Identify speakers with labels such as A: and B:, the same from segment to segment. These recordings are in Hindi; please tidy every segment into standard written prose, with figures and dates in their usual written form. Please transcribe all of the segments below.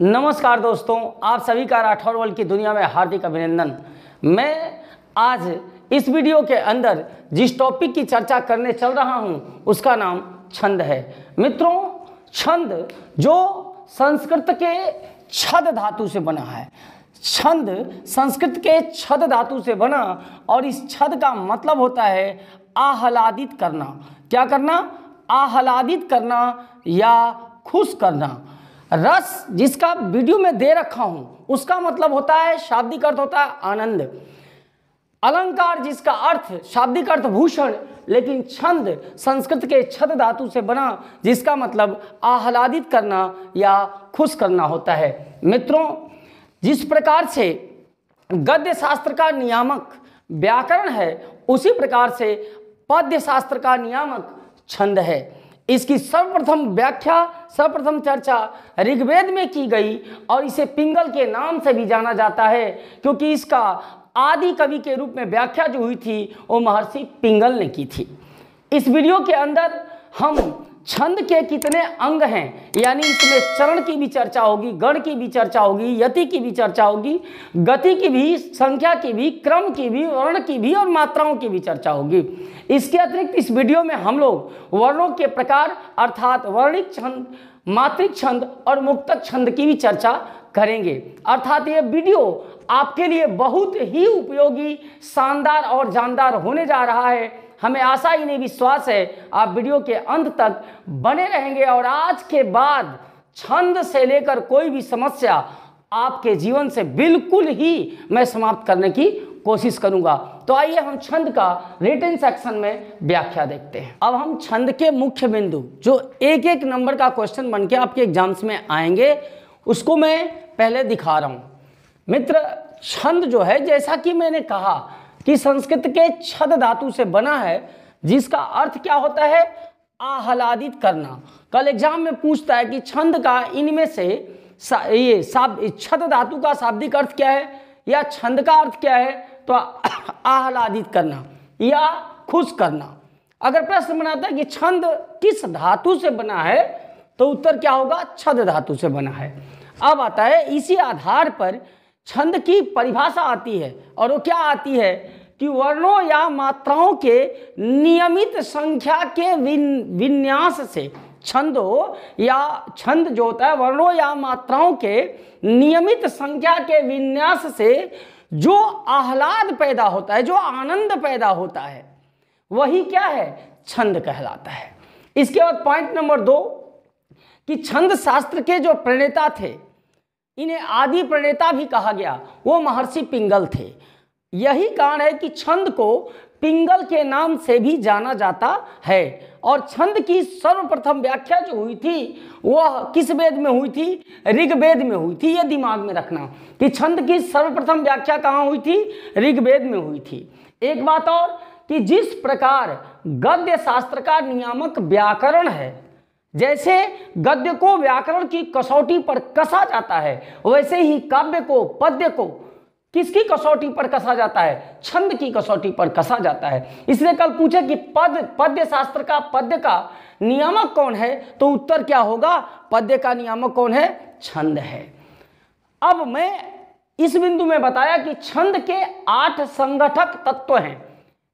A: नमस्कार दोस्तों, आप सभी का राठौर वर्ल्ड की दुनिया में हार्दिक अभिनंदन। मैं आज इस वीडियो के अंदर जिस टॉपिक की चर्चा करने चल रहा हूं उसका नाम छंद है। मित्रों, छंद जो संस्कृत के छद धातु से बना है। छंद संस्कृत के छद धातु से बना और इस छद का मतलब होता है आह्लादित करना। क्या करना? आह्लादित करना या खुश करना। रस जिसका वीडियो में दे रखा हूं उसका मतलब होता है, शाब्दिक अर्थ होता है आनंद। अलंकार जिसका अर्थ, शाब्दिक अर्थ भूषण, लेकिन छंद संस्कृत के छद धातु से बना जिसका मतलब आह्लादित करना या खुश करना होता है। मित्रों, जिस प्रकार से गद्य शास्त्र का नियामक व्याकरण है उसी प्रकार से पद्य शास्त्र का नियामक छंद है। इसकी सर्वप्रथम व्याख्या, सर्वप्रथम चर्चा ऋग्वेद में की गई और इसे पिंगल के नाम से भी जाना जाता है, क्योंकि इसका आदि कवि के रूप में व्याख्या जो हुई थी वो महर्षि पिंगल ने की थी। इस वीडियो के अंदर हम छंद के कितने अंग हैं, यानी इसमें चरण की भी चर्चा होगी, गण की भी चर्चा होगी, यति की भी चर्चा होगी, गति की भी, संख्या की भी, क्रम की भी, वर्ण की भी और मात्राओं की भी चर्चा होगी। इसके अतिरिक्त इस वीडियो में हम लोग वर्णों के प्रकार अर्थात वर्णिक छंद, मात्रिक छंद और मुक्तक छंद की भी चर्चा करेंगे। अर्थात ये वीडियो आपके लिए बहुत ही उपयोगी, शानदार और जानदार होने जा रहा है। हमें आशा ही नहीं विश्वास है आप वीडियो के अंत तक बने रहेंगे और आज के बाद छंद से लेकर कोई भी समस्या आपके जीवन से बिल्कुल ही मैं समाप्त करने की कोशिश करूंगा। तो आइए हम छंद का रिटन सेक्शन में व्याख्या देखते हैं। अब हम छंद के मुख्य बिंदु जो एक एक नंबर का क्वेश्चन बनके आपके एग्जाम्स में आएंगे उसको मैं पहले दिखा रहा हूं। मित्र, छंद जो है, जैसा कि मैंने कहा कि संस्कृत के छद धातु से बना है जिसका अर्थ क्या होता है? आह्लादित करना। कल एग्जाम में पूछता है कि छंद का इनमें से ये छद धातु का शाब्दिक अर्थ क्या है या छंद का अर्थ क्या है? तो आह्लादित करना या खुश करना। अगर प्रश्न बनाता है कि छंद किस धातु से बना है तो उत्तर क्या होगा? छद धातु से बना है। अब आता है इसी आधार पर छंद की परिभाषा आती है और वो क्या आती है कि वर्णों या मात्राओं के नियमित संख्या के विन्यास से, छंद जो होता है वर्णों या मात्राओं के नियमित संख्या के विन्यास से जो आह्लाद पैदा होता है, जो आनंद पैदा होता है, वही क्या है? छंद कहलाता है। इसके बाद पॉइंट नंबर 2 कि छंद शास्त्र के जो प्रणेता थे, इन्हें आदि प्रणेता भी कहा गया, वो महर्षि पिंगल थे। यही कारण है कि छंद को पिंगल के नाम से भी जाना जाता है। और छंद की सर्वप्रथम व्याख्या जो हुई थी वह किस वेद में हुई थी? ऋग्वेद में हुई थी। ये दिमाग में रखना कि छंद की सर्वप्रथम व्याख्या कहाँ हुई थी? ऋग्वेद में हुई थी। एक बात और कि जिस प्रकार गद्य शास्त्र का नियामक व्याकरण है, जैसे गद्य को व्याकरण की कसौटी पर कसा जाता है, वैसे ही काव्य को, पद्य को किसकी कसौटी पर कसा जाता है? छंद की कसौटी पर कसा जाता है। इसलिए कल पूछे कि पद्य शास्त्र का, पद्य का नियामक कौन है, तो उत्तर क्या होगा? पद्य का नियामक कौन है? छंद है। अब मैं इस बिंदु में बताया कि छंद के 8 संगठक तत्व हैं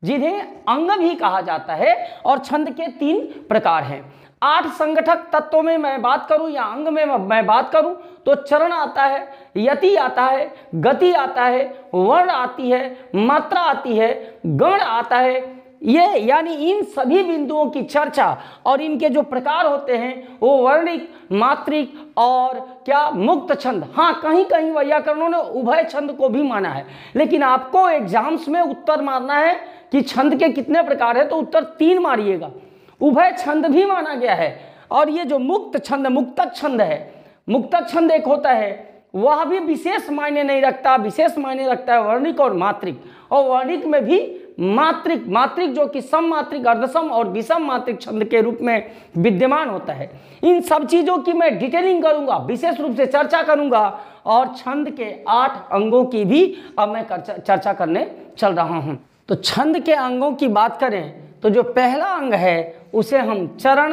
A: जिन्हें अंग भी कहा जाता है और छंद के 3 प्रकार हैं। 8 संगठक तत्वों में मैं बात करूं या अंग में मैं बात करूं तो चरण आता है, यति आता है, गति आता है, वर्ण आती है, मात्रा आती है, गण आता है। ये यानी इन सभी बिंदुओं की चर्चा और इनके जो प्रकार होते हैं वो वर्णिक, मात्रिक और क्या मुक्त छंद। हाँ, कहीं कहीं वैयाकरणों ने उभय छंद को भी माना है, लेकिन आपको एग्जाम्स में उत्तर मारना है कि छंद के कितने प्रकार है तो उत्तर 3 मारिएगा। उभय छंद भी माना गया है। और ये जो मुक्त छंद, मुक्तक छंद है, मुक्तक छंद एक होता है वह भी विशेष मायने नहीं रखता, विशेष मायने रखता है वर्णिक और मात्रिक। और वर्णिक में भी मात्रिक जो कि सम मात्रिक, अर्धसम और विषम मात्रिक छंद के रूप में विद्यमान होता है। इन सब चीजों की मैं डिटेलिंग करूंगा, विशेष रूप से चर्चा करूंगा और छंद के 8 अंगों की भी अब मैं चर्चा करने चल रहा हूं। तो छंद के अंगों की बात करें तो जो पहला अंग है उसे हम चरण,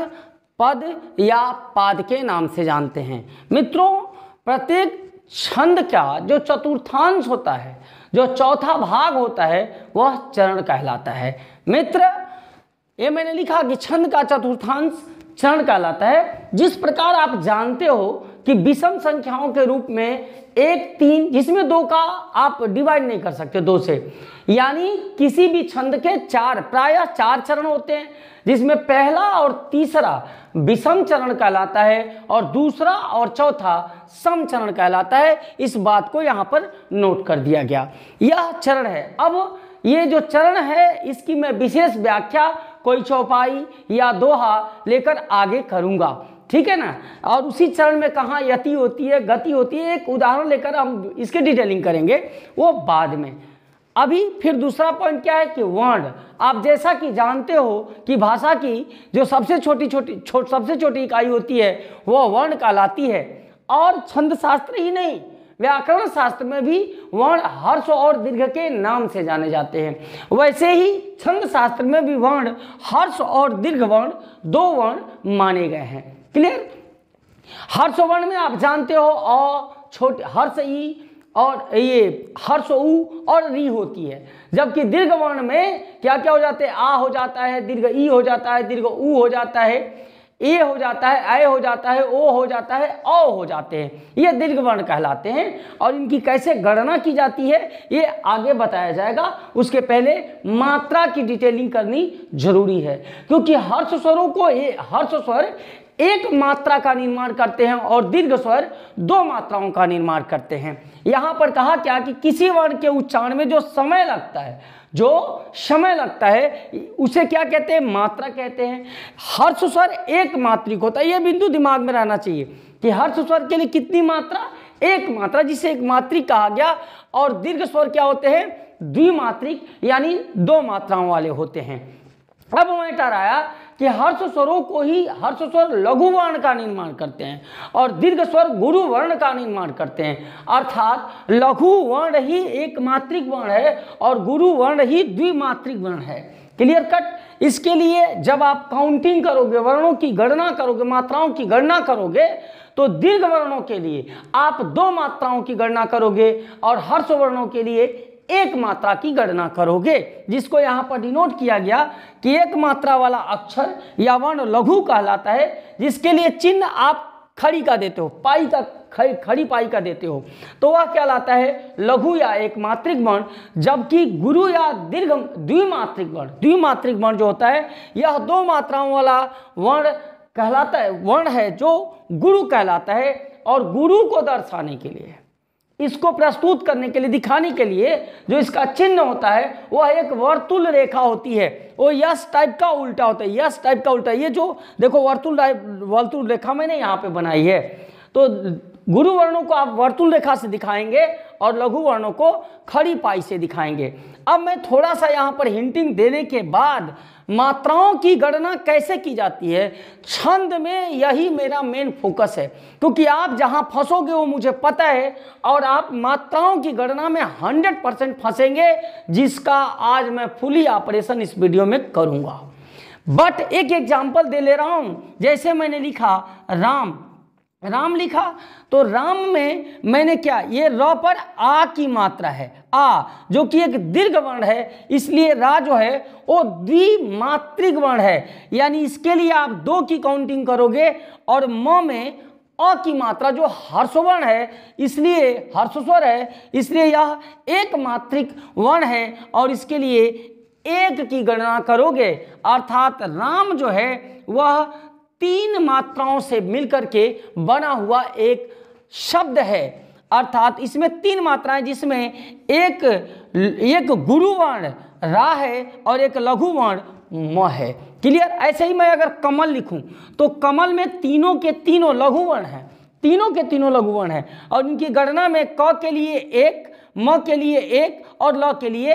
A: पद या पाद के नाम से जानते हैं। मित्रों, प्रत्येक छंद का जो चतुर्थांश होता है, जो चौथा भाग होता है, वह चरण कहलाता है। मित्र, ये मैंने लिखा कि छंद का चतुर्थांश चरण कहलाता है। जिस प्रकार आप जानते हो कि विषम संख्याओं के रूप में 1, 3, जिसमें 2 का आप डिवाइड नहीं कर सकते 2 से, यानी किसी भी छंद के प्रायः 4 चरण होते हैं, जिसमें पहला और तीसरा विषम चरण कहलाता है और दूसरा और चौथा सम चरण कहलाता है। इस बात को यहाँ पर नोट कर दिया गया। यह चरण है। अब ये जो चरण है, इसकी मैं विशेष व्याख्या कोई चौपाई या दोहा लेकर आगे करूँगा, ठीक है ना। और उसी चरण में कहाँ यति होती है, गति होती है, एक उदाहरण लेकर हम इसकी डिटेलिंग करेंगे, वो बाद में। अभी फिर दूसरा पॉइंट क्या है कि वर्ण। आप जैसा कि जानते हो कि भाषा की जो सबसे छोटी इकाई होती है वो वर्ण कहलाती है। और छंद शास्त्र ही नहीं, व्याकरण शास्त्र में भी वर्ण हर्ष और दीर्घ के नाम से जाने जाते हैं। वैसे ही छंद शास्त्र में भी वर्ण हर्ष और दीर्घ वर्ण 2 वर्ण माने गए हैं। क्लियर। हर्ष वर्ण में आप जानते हो छोटे हर्ष ई और ये हर्ष ऊ और री होती है, जबकि दीर्घ वर्ण में क्या क्या हो जाते हैं, आ हो जाता है, दीर्घ ई हो जाता है, दीर्घ ऊ हो जाता है, ए हो जाता है, ऐ हो जाता है, ओ हो जाता है, औ हो जाते हैं। ये दीर्घ वर्ण कहलाते हैं। और इनकी कैसे गणना की जाती है ये आगे बताया जाएगा। उसके पहले मात्रा की डिटेलिंग करनी जरूरी है, क्योंकि हर्ष स्वरों को हर्ष स्वर एक मात्रा का निर्माण करते हैं और दीर्घ स्वर 2 मात्राओं का निर्माण करते हैं। यहाँ पर कहा क्या कि किसी वर्ण के उच्चारण में जो समय लगता है उसे क्या कहते हैं, मात्रा कहते हैं। हर्ष स्वर एक मात्रिक होता है, यह बिंदु दिमाग में रहना चाहिए कि हर्ष स्वर के लिए कितनी मात्रा, एक मात्रा, जिसे एक मात्रिक कहा गया। और दीर्घ स्वर क्या होते हैं, द्विमात्रिक, यानी 2 मात्राओं वाले होते हैं। अब मैटर आया कि हर्ष स्वरों को ही हर्ष स्वर लघु वर्ण का निर्माण करते हैं और दीर्घ स्वर गुरु वर्ण का निर्माण करते हैं। अर्थात लघु वर्ण ही एक मात्रिक वर्ण है और गुरु वर्ण ही द्विमात्रिक वर्ण है। Clear cut. इसके लिए जब आप काउंटिंग करोगे, वर्णों की गणना करोगे, मात्राओं की गणना करोगे, तो दीर्घ वर्णों के लिए आप 2 मात्राओं की गणना करोगे और हर्ष वर्णों के लिए 1 मात्रा की गणना करोगे, जिसको यहाँ पर डिनोट किया गया कि 1 मात्रा वाला अक्षर या वर्ण लघु कहलाता है, जिसके लिए चिन्ह आप खड़ी का देते हो, पाई का खड़ी पाई का देते हो, तो वह कहलाता है लघु या एक मात्रिक वर्ण। जबकि गुरु या दीर्घ द्विमात्रिक वर्ण जो होता है, यह 2 मात्राओं वाला वर्ण कहलाता है, वर्ण है जो गुरु कहलाता है। और गुरु को दर्शाने के लिए, इसको प्रस्तुत करने के लिए, दिखाने के लिए जो इसका चिन्ह होता है वह एक वर्तुल रेखा होती है। वो यस टाइप का उल्टा होता है, यस टाइप का उल्टा। ये जो देखो वर्तुल रेखा मैंने यहाँ पे बनाई है, तो गुरु वर्णों को आप वर्तुल रेखा से दिखाएंगे और लघु वर्णों को खड़ी पाई से दिखाएंगे। अब मैं थोड़ा सा यहाँ पर हिंटिंग देने के बाद मात्राओं की गणना कैसे की जाती है, छंद में यही मेरा मेन फोकस है, क्योंकि आप जहां फंसोगे वो मुझे पता है और आप मात्राओं की गणना में 100% फंसेंगे, जिसका आज मैं फुली ऑपरेशन इस वीडियो में करूंगा। बट एक एग्जांपल दे ले रहा हूं। जैसे मैंने लिखा राम लिखा, तो राम में मैंने क्या, ये र पर आ की मात्रा है, आ जो कि एक दीर्घ वर्ण है, इसलिए रा जो है वो द्विमात्रिक वर्ण है। यानी इसके लिए आप 2 की काउंटिंग करोगे और म में अ की मात्रा जो हर्षवर्ण है, इसलिए हर्षस्वर है, इसलिए यह एक मात्रिक वर्ण है और इसके लिए 1 की गणना करोगे। अर्थात राम जो है वह 3 मात्राओं से मिलकर के बना हुआ एक शब्द है। अर्थात इसमें 3 मात्राएं, जिसमें एक गुरु वर्ण रा है और एक लघु वर्ण म है। क्लियर। ऐसे ही मैं अगर कमल लिखूं तो कमल में तीनों के तीनों लघु वर्ण हैं, तीनों के तीनों लघु वर्ण हैं और इनकी गणना में क के लिए 1, म के लिए 1 और ल के लिए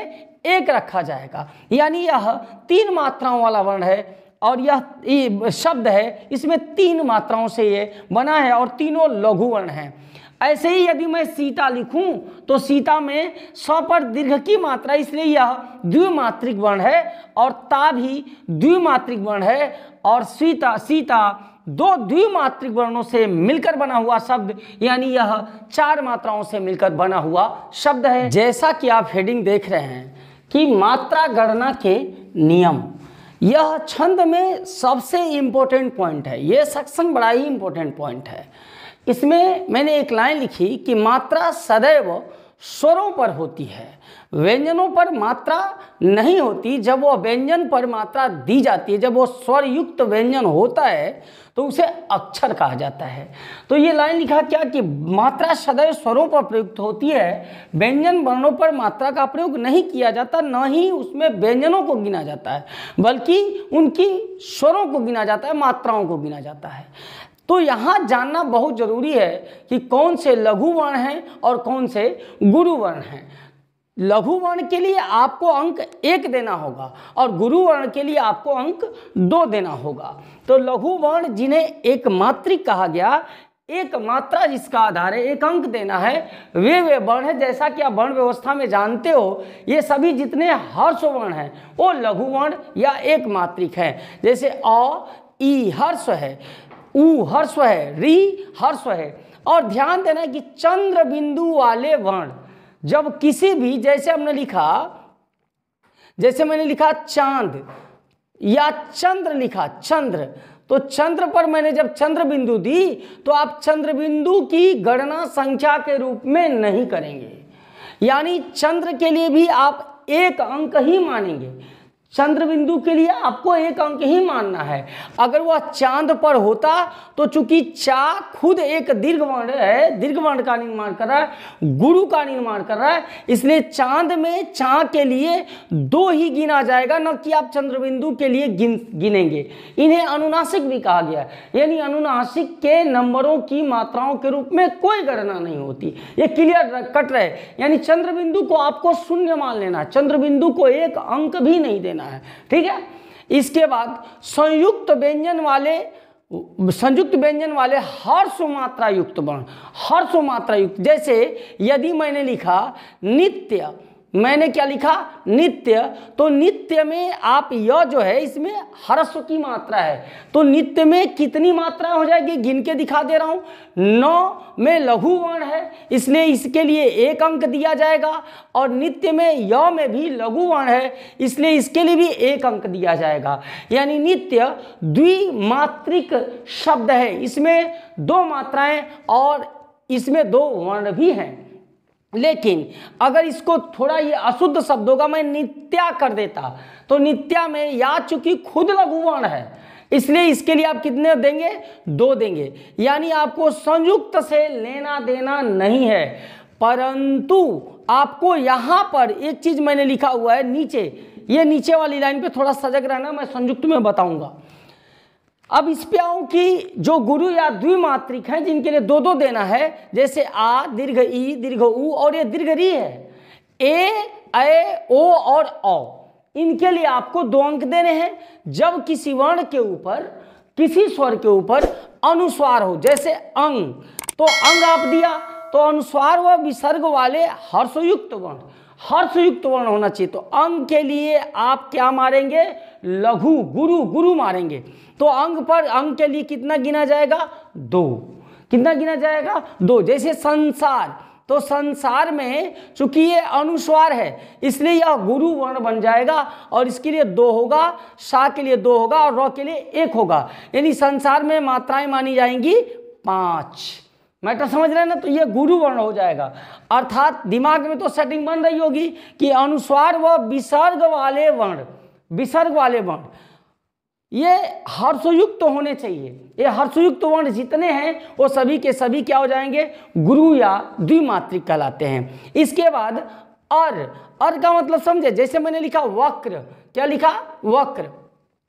A: 1 रखा जाएगा। यानी यह 3 मात्राओं वाला वर्ण है और यह शब्द है, इसमें 3 मात्राओं से ये बना है और तीनों लघु वर्ण हैं। ऐसे ही यदि मैं सीता लिखूं तो सीता में स पर दीर्घ की मात्रा, इसलिए यह द्विमात्रिक वर्ण है और ता भी द्विमात्रिक वर्ण है। और सीता दो द्विमात्रिक वर्णों से मिलकर बना हुआ शब्द, यानी यह 4 मात्राओं से मिलकर बना हुआ शब्द है। जैसा कि आप हेडिंग देख रहे हैं कि मात्रा गणना के नियम, यह छंद में सबसे इम्पोर्टेंट पॉइंट है। यह सेक्शन बड़ा ही इम्पोर्टेंट पॉइंट है। इसमें मैंने एक लाइन लिखी कि मात्रा सदैव स्वरों पर होती है, व्यंजनों पर मात्रा नहीं होती। जब वह व्यंजन पर मात्रा दी जाती है, जब वो स्वर युक्त व्यंजन होता है तो उसे अक्षर कहा जाता है। तो ये लाइन लिखा क्या कि मात्रा सदैव स्वरों पर प्रयुक्त होती है, व्यंजन वर्णों पर मात्रा का प्रयोग नहीं किया जाता, न ही उसमें व्यंजनों को गिना जाता है, बल्कि उनकी स्वरों को गिना जाता है, मात्राओं को गिना जाता है। तो यहाँ जानना बहुत जरूरी है कि कौन से लघु वर्ण हैं और कौन से गुरु वर्ण हैं। लघु वर्ण के लिए आपको अंक 1 देना होगा और गुरु वर्ण के लिए आपको अंक 2 देना होगा। तो लघु वर्ण जिन्हें एक मात्रिक कहा गया, एक मात्रा जिसका आधार है, 1 अंक देना है, वे वर्ण है। जैसा कि आप वर्ण व्यवस्था में जानते हो, ये सभी जितने हर्ष वर्ण हैं वो लघु वर्ण या एक मात्रिक है। जैसे अ, ई हर्ष है, उ हर्ष है, री हर्ष है। और ध्यान देना है कि चंद्र बिंदु वाले वर्ण जब किसी भी, जैसे हमने लिखा, जैसे मैंने लिखा चांद या चंद्र लिखा, चंद्र, तो चंद्र पर मैंने जब चंद्र बिंदु दी तो आप चंद्र बिंदु की गणना संख्या के रूप में नहीं करेंगे, यानी चंद्र के लिए भी आप 1 अंक ही मानेंगे। चंद्र बिंदु के लिए आपको 1 अंक ही मानना है। अगर वह चांद पर होता तो चूंकि चा खुद एक दीर्घ वर्ण है, दीर्घ वर्ण का निर्माण कर रहा है, गुरु का निर्माण कर रहा है, इसलिए चांद में चा के लिए 2 ही गिना जाएगा, न कि आप चंद्र बिंदु के लिए गिनेंगे। इन्हें अनुनासिक भी कहा गया है, यानी अनुनासिक के नंबरों की मात्राओं के रूप में कोई गणना नहीं होती। ये क्लियर कट रहे, यानी चंद्र बिंदु को आपको 0 मान लेना है, चंद्र बिंदु को 1 अंक भी नहीं देना है, ठीक है। इसके बाद संयुक्त व्यंजन वाले हर्ष मात्रा युक्त वर्ण, हर्ष मात्रा युक्त, जैसे यदि मैंने लिखा नित्य, मैंने क्या लिखा, नित्य, तो नित्य में आप यह जो है इसमें ह्रस्व की मात्रा है, तो नित्य में कितनी मात्रा हो जाएगी, गिन के दिखा दे रहा हूं। 9 में लघु वर्ण है, इसलिए इसके लिए 1 अंक दिया जाएगा, और नित्य में य में भी लघु वर्ण है, इसलिए इसके लिए भी 1 अंक दिया जाएगा। यानी नित्य द्विमात्रिक शब्द है, इसमें 2 मात्राएं और इसमें 2 वर्ण भी हैं। लेकिन अगर इसको थोड़ा ये अशुद्ध शब्द होगा, मैं नित्या कर देता, तो नित्या में या चूंकि खुद लघु वर्ण है, इसलिए इसके लिए आप कितने देंगे, 2 देंगे। यानी आपको संयुक्त से लेना देना नहीं है, परंतु आपको यहां पर एक चीज मैंने लिखा हुआ है नीचे, ये नीचे वाली लाइन पे थोड़ा सजग रहना, मैं संयुक्त में बताऊंगा। अब इस पे आऊं कि जो गुरु या द्विमात्रिक हैं जिनके लिए 2-2 देना है, जैसे आ, दीर्घ ई, दीर्घ उ, और ये दीर्घ री है, ए, ओ और औ, इनके लिए आपको 2 अंक देने हैं। जब किसी वर्ण के ऊपर, किसी स्वर के ऊपर अनुस्वार हो, जैसे अंग, तो अंग आप दिया, तो अनुस्वार व विसर्ग वाले हर्षयुक्त वर्ण, हर्षयुक्त वर्ण होना चाहिए, तो अंग के लिए आप क्या मारेंगे, लघु, गुरु मारेंगे। तो अंग पर, अंग के लिए कितना गिना जाएगा, 2, कितना गिना जाएगा, 2। जैसे संसार, तो संसार में चूंकि ये अनुस्वार है इसलिए यह गुरु वर्ण बन जाएगा, और इसके लिए 2 होगा, सा के लिए 2 होगा और र के लिए 1 होगा, यानी संसार में मात्राएं मानी जाएंगी 5। मैटर समझ रहे हैं ना, तो ये गुरु वर्ण हो जाएगा। अर्थात दिमाग में तो सेटिंग बन रही होगी कि अनुस्वार व विसर्ग वाले वर्ण, विसर्ग वाले वर्ण ये हर्षयुक्त होने चाहिए। ये हर्षयुक्त वर्ण जितने हैं वो सभी के सभी क्या हो जाएंगे, गुरु या द्विमात्रिक कहलाते हैं। इसके बाद अर का मतलब समझे, जैसे मैंने लिखा वक्र, क्या लिखा, वक्र,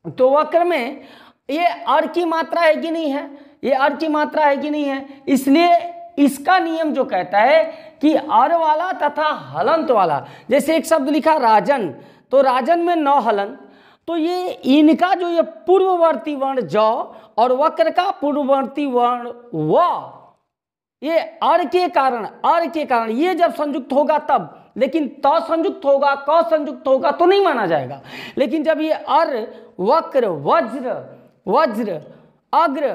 A: तो वक्र में ये अर की मात्रा है कि नहीं है, ये अर की मात्रा है कि नहीं है, इसलिए इसका नियम जो कहता है कि अर वाला तथा हलंत वाला, जैसे एक शब्द लिखा राजन, तो राजन में 9 हलंत, तो ये इनका जो ये पूर्ववर्ती वर्ण ज और वक्र का पूर्ववर्ती वर्ण व, ये अर के कारण ये जब संयुक्त होगा तब, लेकिन त संयुक्त होगा, क संयुक्त होगा तो नहीं माना जाएगा। लेकिन जब ये अर, वक्र, वज्र अग्र,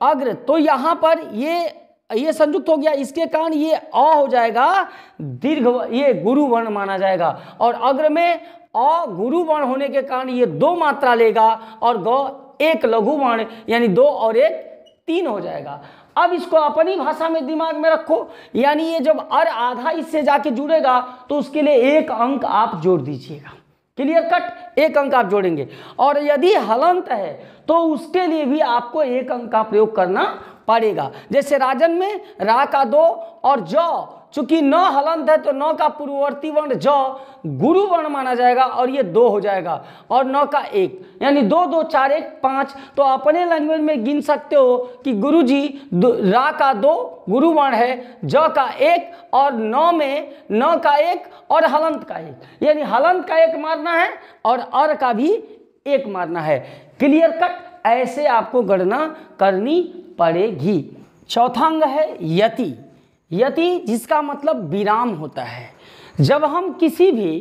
A: अग्र, तो यहाँ पर ये संयुक्त हो गया, इसके कारण ये अ हो जाएगा दीर्घ, ये गुरु वर्ण माना जाएगा। और अग्र में अ गुरु वर्ण होने के कारण ये 2 मात्रा लेगा और ग 1 लघु वर्ण, यानी 2 और 1 3 हो जाएगा। अब इसको अपनी भाषा में दिमाग में रखो, यानी ये जब अर आधा इससे जाके जुड़ेगा तो उसके लिए 1 अंक आप जोड़ दीजिएगा। क्लियर कट, 1 अंक आप जोड़ेंगे। और यदि हलंत है तो उसके लिए भी आपको 1 अंक का प्रयोग करना पड़ेगा। जैसे राजन में रा का 2 और ज, चूंकि न हलंत है तो न का पूर्ववर्ती वर्ण ज गुरु वर्ण माना जाएगा और ये 2 हो जाएगा, और न का 1, यानी 2 2 4 1 5। तो अपने लैंग्वेज में गिन सकते हो कि गुरु जी रा का 2 गुरु वर्ण है, ज का 1 और न में न का 1 और हलंत का 1, यानी हलंत का 1 मारना है और अर का भी 1 मारना है। क्लियर कट, ऐसे आपको गणना करनी पड़ेगी। चौथा अंग है यति। यति जिसका मतलब विराम होता है। जब हम किसी भी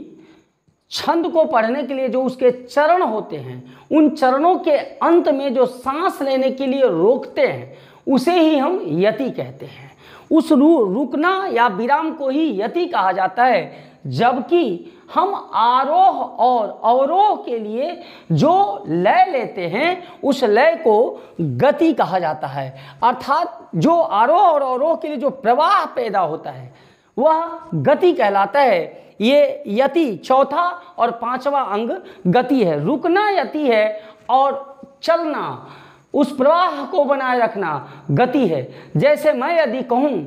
A: छंद को पढ़ने के लिए जो उसके चरण होते हैं, उन चरणों के अंत में जो सांस लेने के लिए रोकते हैं उसे ही हम यति कहते हैं। उस रुकना या विराम को ही यति कहा जाता है। जबकि हम आरोह और अवरोह के लिए जो लय लेते हैं उस लय को गति कहा जाता है। अर्थात जो आरोह और अवरोह के लिए जो प्रवाह पैदा होता है वह गति कहलाता है। ये यति चौथा और 5वां अंग गति है। रुकना यति है और चलना, उस प्रवाह को बनाए रखना गति है। जैसे मैं यदि कहूँ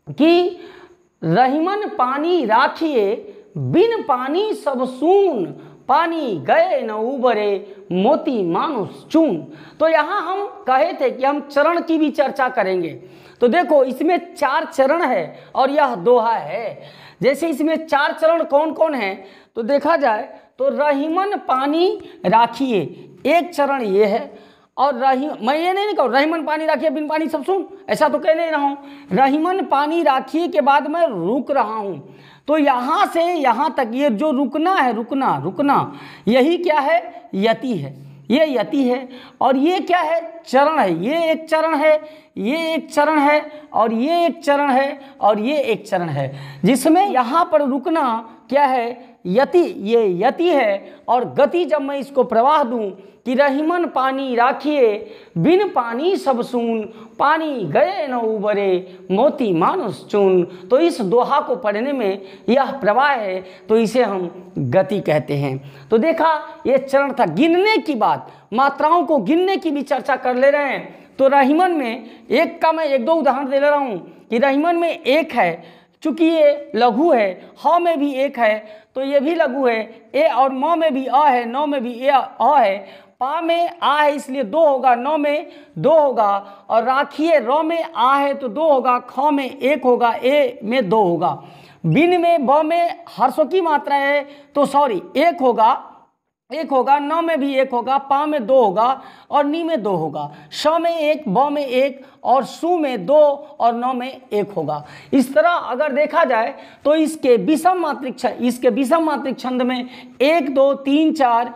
A: कि रहीमन पानी राखिए, बिन पानी सब सून, पानी गए न उबरे, मोती मानुष चून। तो यहाँ हम कहे थे कि हम चरण की भी चर्चा करेंगे। तो देखो इसमें 4 चरण है और यह दोहा है। जैसे इसमें 4 चरण कौन कौन है तो देखा जाए तो रहीमन पानी राखिए, एक चरण ये है। और मैं ये नहीं कहूँ रहीमन पानी राखिए बिन पानी सब सुन, ऐसा तो कह नहीं रहा हूँ। रहीमन पानी राखिए के बाद मैं रुक रहा हूँ। तो यहाँ से यहाँ तक ये जो रुकना है, रुकना रुकना, यही क्या है, यति है। ये यति है। और ये क्या है, चरण है। ये एक चरण है, ये एक चरण है, और ये एक चरण है, और ये एक चरण है, जिसमें यहाँ पर रुकना क्या है, यति। ये यति है। और गति जब मैं इसको प्रवाह दूं कि रहीमन पानी राखिए, बिन पानी सब सून, पानी गए न उबरे, मोती मानुष चून। तो इस दोहा को पढ़ने में यह प्रवाह है, तो इसे हम गति कहते हैं। तो देखा ये चरण था। गिनने की बात, मात्राओं को गिनने की भी चर्चा कर ले रहे हैं। तो रहीमन में एक का मैं 1-2 उदाहरण दे ले रहा हूँ कि रहीमन में 1 है, चूंकि ये लघु है। ह में भी 1 है तो ये भी लघु है। ए और म में भी अ है, न में भी ए अ है, पा में आ है इसलिए 2 होगा, न में 2 होगा, और राखिए र में आ है तो 2 होगा, ख में 1 होगा, ए में 2 होगा। बिन में ब में हर्षों की मात्रा है तो सॉरी 1 होगा, 1 होगा, न में भी 1 होगा, पा में 2 होगा और नी में 2 होगा, श में 1, ब में 1 और सु में 2 और न में 1 होगा। इस तरह अगर देखा जाए तो इसके विषम मात्रिक छंद में 1 2 3 4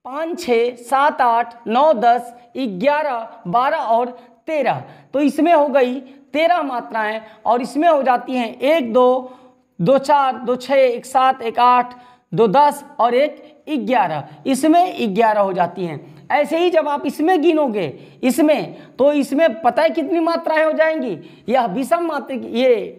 A: 5 6 7 8 9 10 11 12 और 13। तो इसमें हो गई 13 मात्राएं, और इसमें हो जाती हैं 1 2 2 4 2 6 1 7 1 8 2 10 और 1 11। इसमें 11 हो जाती हैं। ऐसे ही जब आप इसमें गिनोगे इसमें, तो इसमें पता है कितनी मात्राएं हो जाएंगी। यह विषम मात्रिक,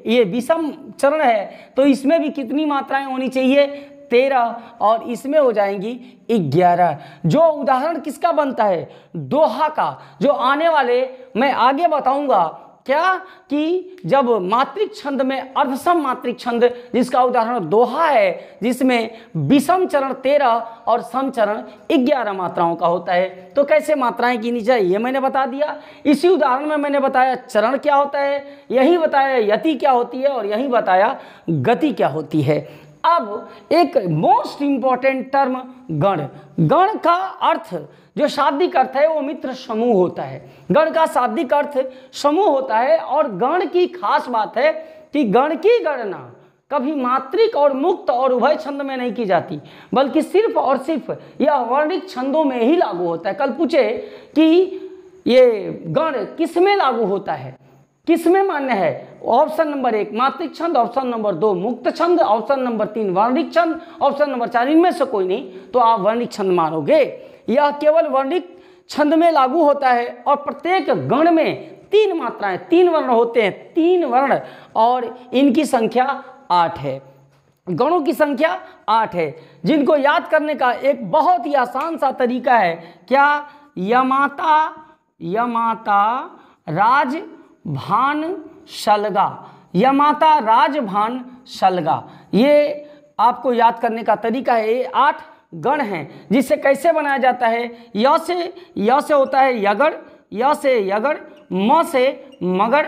A: ये विषम चरण है तो इसमें भी कितनी मात्राएं होनी चाहिए, 13, और इसमें हो जाएंगी 11। जो उदाहरण किसका बनता है, दोहा का, जो आने वाले मैं आगे बताऊंगा। क्या कि जब मात्रिक छंद में अर्धसम मात्रिक छंद, जिसका उदाहरण दोहा है, जिसमें विषम चरण 13 और सम चरण 11 मात्राओं का होता है, तो कैसे मात्राएं गिनी जाए ये मैंने बता दिया। इसी उदाहरण में मैंने बताया चरण क्या होता है, यही बताया यति क्या होती है, और यही बताया गति क्या होती है। अब एक मोस्ट इंपॉर्टेंट टर्म गण। गण का अर्थ, जो शाब्दिक अर्थ है वो मित्र समूह होता है। गण का शाब्दिक अर्थ समूह होता है। और गण की खास बात है कि गण की गणना कभी मात्रिक और मुक्त और उभय छंद में नहीं की जाती, बल्कि सिर्फ और सिर्फ यह वर्णिक छंदों में ही लागू होता है। कल पूछे कि ये गण किस में लागू होता है, किस में मान्य है? ऑप्शन नंबर 1 मात्रिक छंद, ऑप्शन नंबर 2 मुक्त छंद, ऑप्शन नंबर 3 वर्णिक छंद, ऑप्शन नंबर 4 इनमें से कोई नहीं तो आप वर्णिक छंद मानोगे। यह केवल वर्णिक छंद में लागू होता है और प्रत्येक गण में 3 मात्राएं, 3 वर्ण होते हैं, 3 वर्ण, और इनकी संख्या 8 है। गणों की संख्या 8 है, जिनको याद करने का एक बहुत ही आसान सा तरीका है। क्या? यमाता, यमाता, राज, भान, शलगा। यमाता, राज, भान, शलगा, ये आपको याद करने का तरीका है। ये 8 गण हैं, जिससे कैसे बनाया जाता है? य से होता है यगड़, य से यगड़, म से मगड़,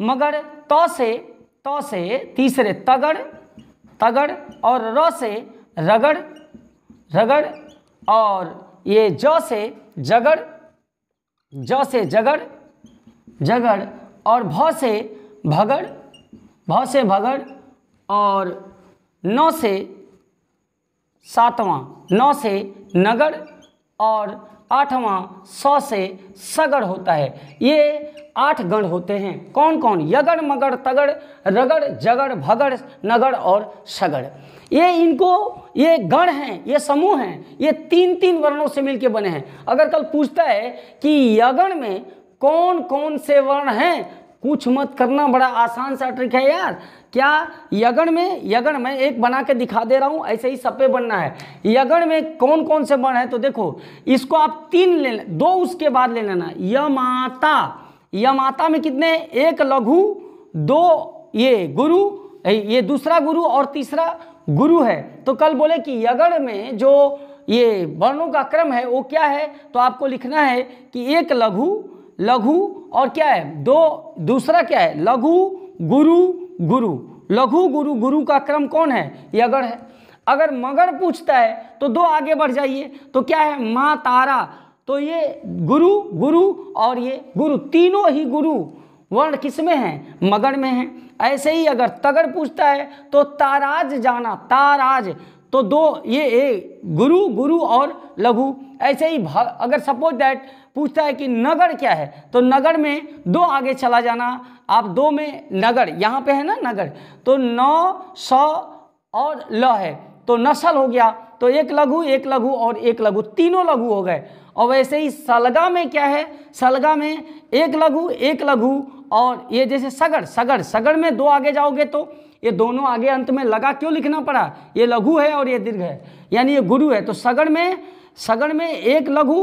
A: मगड़, त से तीसरे तगड़, तगड़, और र से रगड़, रगड़, और ये ज से जगड़, ज से जगड़, जगड़, और भ से भगड़, भ से भगड़, और न से 7वां, न से नगड़, और 8वां स से सगड़ होता है। ये 8 गण होते हैं। कौन कौन? यगड़, मगड़, तगड़, रगड़, जगड़, भगड़, नगड़ और सगड़। ये गण हैं, ये समूह हैं, ये 3-3 वर्णों से मिलकर बने हैं। अगर कल पूछता है कि यगण में कौन कौन से वर्ण हैं, कुछ मत करना, बड़ा आसान सा ट्रिक है यार। क्या? यगण में एक बना के दिखा दे रहा हूं, ऐसे ही सब पे बनना है। यगण में कौन कौन से वर्ण है तो देखो, इसको आप 3 ले, 2 उसके बाद ले लेना। यमाता, यमाता में कितने? 1 लघु, 2 ये गुरु, ये दूसरा गुरु और तीसरा गुरु है। तो कल बोले कि यगण में जो ये वर्णों का क्रम है वो क्या है, तो आपको लिखना है कि 1 लघु, लघु, और क्या है? 2 दूसरा क्या है? लघु, गुरु, गुरु। लघु, गुरु, गुरु का क्रम कौन है? यगण है। अगर मगड़ पूछता है तो 2 आगे बढ़ जाइए, तो क्या है? माँ तारा, तो ये गुरु, गुरु और ये गुरु, तीनों ही गुरु वर्ण किस में है? मगड़ में है। ऐसे ही अगर तगड़ पूछता है तो ताराज जाना, ताराज, तो 2 ये गुरु, गुरु और लघु। ऐसे ही अगर सपोज दैट पूछता है कि नगड़ क्या है, तो नगड़ में 2 आगे चला जाना, आप 2 में नगड़, यहाँ पे है ना नगड़, तो 9, 100 और ल है, तो नसल हो गया। तो 1 लघु, 1 लघु और 1 लघु, तीनों लघु हो गए। और वैसे ही सलगा में क्या है? सलगा में 1 लघु, 1 लघु, और ये जैसे सगड़, सगड़, सगड़ में 2 आगे जाओगे तो ये दोनों आगे अंत में लगा क्यों लिखना पड़ा? ये लघु है और ये दीर्घ है, यानी ये गुरु है। तो सगड़ में 1 लघु,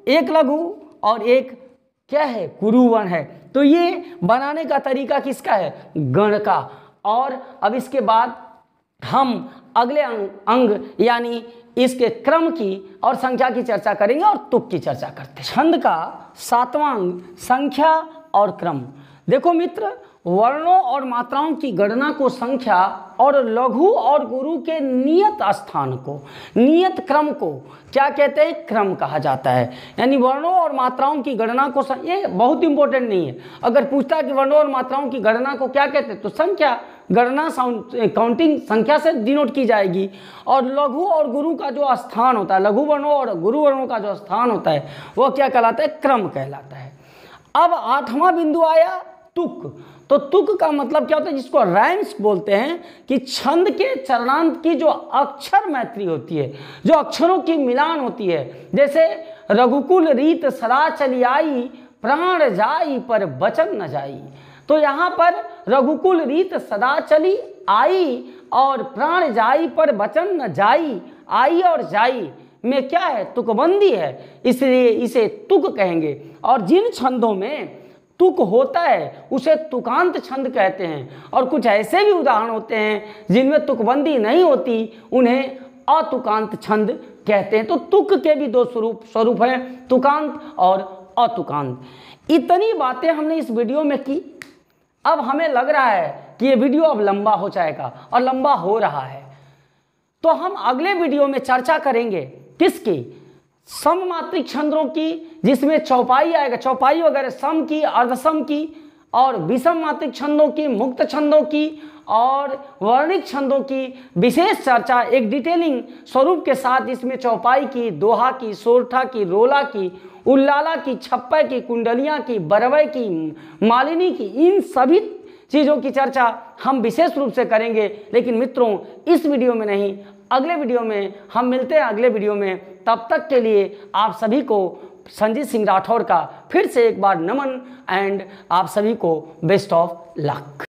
A: 1 लघु और 1 क्या है? गुरु वर्ण है। तो ये बनाने का तरीका किसका है? गण का। और अब इसके बाद हम अगले अंग यानी इसके क्रम की और संख्या की चर्चा करेंगे और तुक की चर्चा करते हैं। छंद का 7वां अंग संख्या और क्रम। देखो मित्र, वर्णों और मात्राओं की गणना को संख्या और लघु और गुरु के नियत स्थान को, नियत क्रम को क्या कहते हैं? क्रम कहा जाता है। यानी वर्णों और मात्राओं की गणना को, ये बहुत इंपॉर्टेंट नहीं है। अगर पूछता है कि वर्णों और मात्राओं की गणना को क्या कहते हैं, तो संख्या, गणना काउंटिंग संख्या से डिनोट की जाएगी। और लघु और गुरु का जो स्थान होता है, लघु वर्णों और गुरु वर्णों का जो स्थान होता है, वह क्या कहलाता है? क्रम कहलाता है। अब 8वां बिंदु आया तुक। तो तुक का मतलब क्या होता है? जिसको राइम्स बोलते हैं, कि छंद के चरणांत की जो अक्षर मैत्री होती है, जो अक्षरों की मिलान होती है। जैसे रघुकुल रीत सदा चली आई, प्राण जाई पर बचन न जाई। तो यहाँ पर रघुकुल रीत सदा चली आई और प्राण जाई पर बचन न जाई, आई और जाई में क्या है? तुकबंदी है, इसलिए इसे तुक कहेंगे। और जिन छंदों में तुक होता है उसे तुकांत छंद कहते हैं। और कुछ ऐसे भी उदाहरण होते हैं जिनमें तुकबंदी नहीं होती, उन्हें अतुकांत छंद कहते हैं। तो तुक के भी 2 स्वरूप हैं, तुकांत और अतुकांत। इतनी बातें हमने इस वीडियो में की। अब हमें लग रहा है कि ये वीडियो अब लंबा हो जाएगा, और लंबा हो रहा है। तो हम अगले वीडियो में चर्चा करेंगे किसकी? सममात्रिक छंदों की, जिसमें चौपाई आएगा, चौपाई वगैरह, सम की, अर्धसम की, और विषम मात्रिक छंदों की, मुक्त छंदों की और वर्णिक छंदों की विशेष चर्चा एक डिटेलिंग स्वरूप के साथ इसमें चौपाई की, दोहा की, सोरठा की, रोला की, उल्लाला की, छप्पै की, कुंडलियाँ की, बरवै की, मालिनी की, इन सभी चीज़ों की चर्चा हम विशेष रूप से करेंगे। लेकिन मित्रों, इस वीडियो में नहीं, अगले वीडियो में हम मिलते हैं। अगले वीडियो में, तब तक के लिए आप सभी को संजीत सिंह राठौर का फिर से एक बार नमन एंड आप सभी को बेस्ट ऑफ लक।